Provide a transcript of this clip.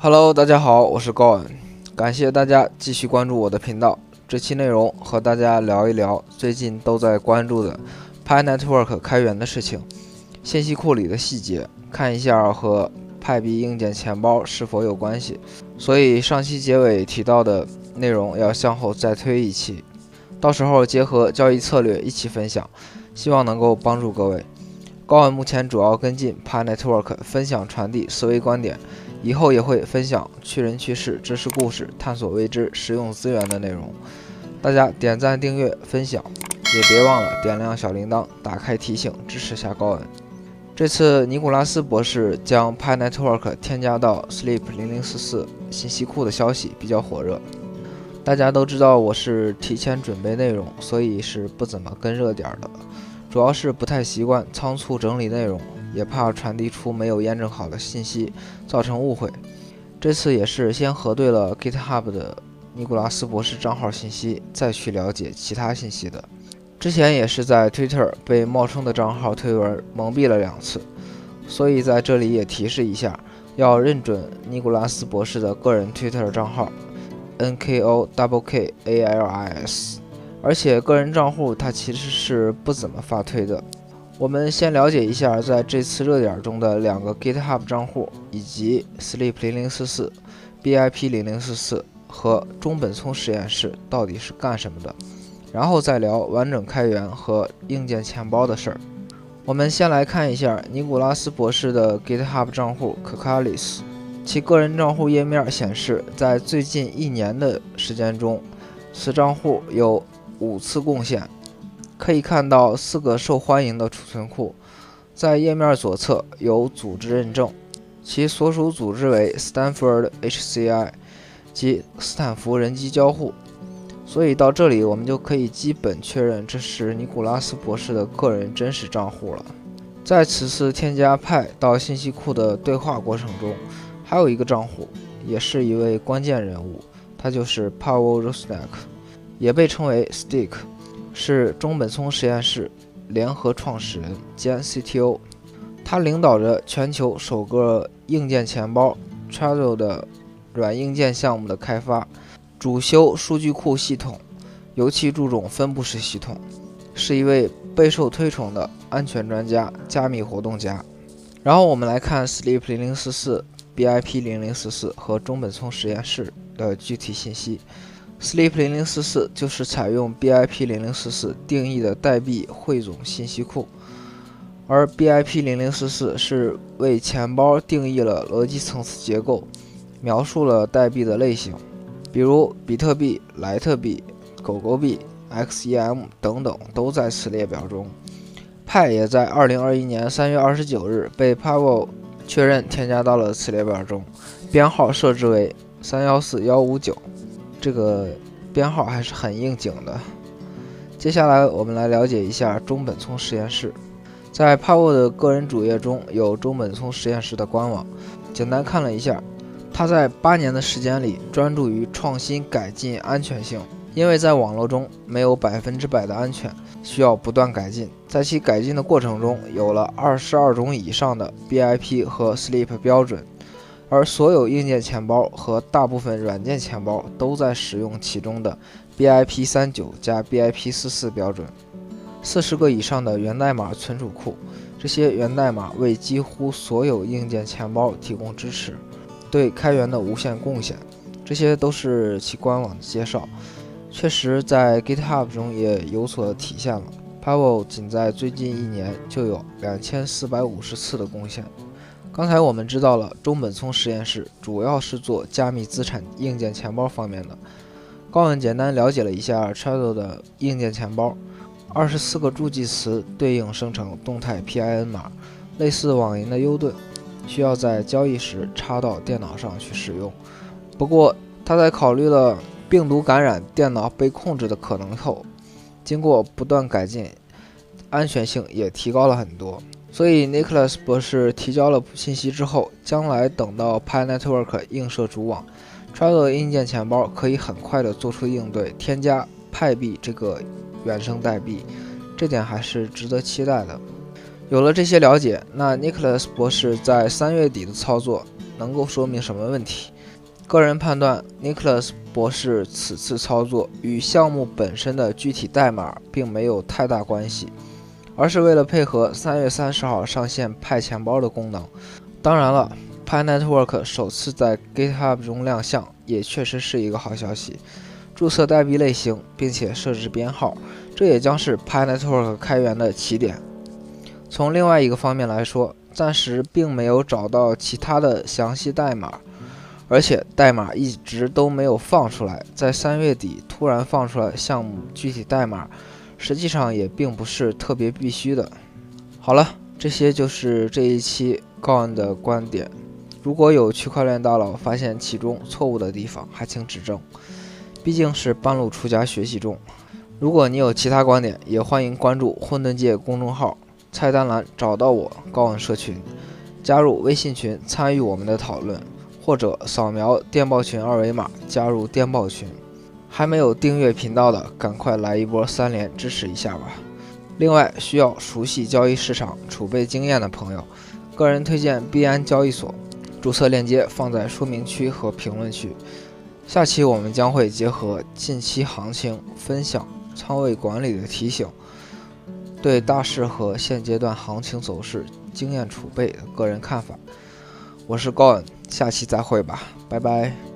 Hello，大家好，我是高恩，感谢大家继续关注我的频道。这期内容和大家聊一聊最近都在关注的 Pi Network 开源的事情，信息库里的细节，看一下和派币硬件钱包是否有关系。所以上期结尾提到的内容要向后再推一期，到时候结合交易策略一起分享，希望能够帮助各位。高恩目前主要跟进 Pi Network 分享传递思维观点，以后也会分享趣人趣事、知识故事、探索未知、实用资源的内容。大家点赞、订阅、分享，也别忘了点亮小铃铛，打开提醒，支持下高恩。这次尼古拉斯博士将 Pi Network 添加到 Sleep 0044信息库的消息比较火热。大家都知道我是提前准备内容，所以是不怎么跟热点的，主要是不太习惯仓促整理内容，也怕传递出没有验证好的信息，造成误会。这次也是先核对了 GitHub 的尼古拉斯博士账号信息，再去了解其他信息的。之前也是在 Twitter 被冒充的账号推文蒙蔽了2次，所以在这里也提示一下，要认准尼古拉斯博士的个人 Twitter 账号 NKOKKALIS， 而且个人账户他其实是不怎么发推的。我们先了解一下在这次热点中的2个 GitHub 账户，以及 Sleep 0044、BIP 0044和中本聪实验室到底是干什么的，然后再聊完整开源和硬件钱包的事儿。我们先来看一下尼古拉斯博士的 GitHub 账户 Kakalis， 其个人账户页面显示，在最近1年的时间中，此账户有5次贡献。可以看到4个受欢迎的储存库，在页面左侧有组织认证，其所属组织为 Stanford HCI， 即斯坦福人机交互。所以到这里我们就可以基本确认这是尼古拉斯博士的个人真实账户了。在此次添加派到信息库的对话过程中，还有一个账户，也是一位关键人物，他就是 Pavel Rusnak， 也被称为 Stick，是中本聪实验室联合创始人兼 CTO， 他领导着全球首个硬件钱包 Trezor 的软硬件项目的开发，主修数据库系统，尤其注重分布式系统，是一位备受推崇的安全专家、加密活动家。然后我们来看 Sleep 0044、BIP 0044和中本聪实验室的具体信息。Sleep 0044就是采用 BIP 0044定义的代币汇总信息库，而 BIP 0044是为钱包定义了逻辑层次结构，描述了代币的类型，比如比特币、莱特币、狗狗币、XEM 等等都在此列表中。派也在2021年3月29日被 Pavel 确认添加到了此列表中，编号设置为314159。这个编号还是很应景的。接下来我们来了解一下中本聪实验室。在 Pavel 的个人主页中有中本聪实验室的官网，简单看了一下，他在8年的时间里专注于创新改进安全性，因为在网络中没有100%的安全，需要不断改进。在其改进的过程中，有了22种以上的 BIP 和 Sleep 标准，而所有硬件钱包和大部分软件钱包都在使用其中的 BIP 39加 BIP 44标准。40个以上的源代码存储库，这些源代码为几乎所有硬件钱包提供支持，对开源的无限贡献。这些都是其官网的介绍，确实在 GitHub 中也有所体现了。Pavel 仅在最近1年就有2450次的贡献。刚才我们知道了中本聪实验室主要是做加密资产硬件钱包方面的。高恩简单了解了一下 Trezor 的硬件钱包，24个助记词对应生成动态 PIN 码，类似网银的 U 盾，需要在交易时插到电脑上去使用。不过他在考虑了病毒感染电脑被控制的可能后，经过不断改进，安全性也提高了很多。所以 Nicholas 博士提交了信息之后，将来等到 Pi Network 映射主网 Trezor 硬件钱包可以很快的做出应对，添加派币这个原生代币，这点还是值得期待的。有了这些了解，那 Nicholas 博士在3月底的操作能够说明什么问题？个人判断 ，Nicholas 博士此次操作与项目本身的具体代码并没有太大关系，而是为了配合3月30号上线派钱包的功能。当然了 ，Pi Network 首次在 GitHub 中亮相，也确实是一个好消息。注册代币类型，并且设置编号，这也将是 Pi Network 开源的起点。从另外一个方面来说，暂时并没有找到其他的详细代码，而且代码一直都没有放出来，在3月底突然放出来项目具体代码，实际上也并不是特别必须的。好了，这些就是这一期高恩的观点。如果有区块链大佬发现其中错误的地方，还请指正。毕竟是半路出家学习中。如果你有其他观点，也欢迎关注混沌界公众号，菜单栏找到我高恩社群，加入微信群参与我们的讨论，或者扫描电报群二维码加入电报群。还没有订阅频道的，赶快来一波3连支持一下吧。另外，需要熟悉交易市场、储备经验的朋友，个人推荐币安交易所，注册链接放在说明区和评论区。下期我们将会结合近期行情分享、仓位管理的提醒，对大势和现阶段行情走势经验储备的个人看法。我是高恩，下期再会吧，拜拜。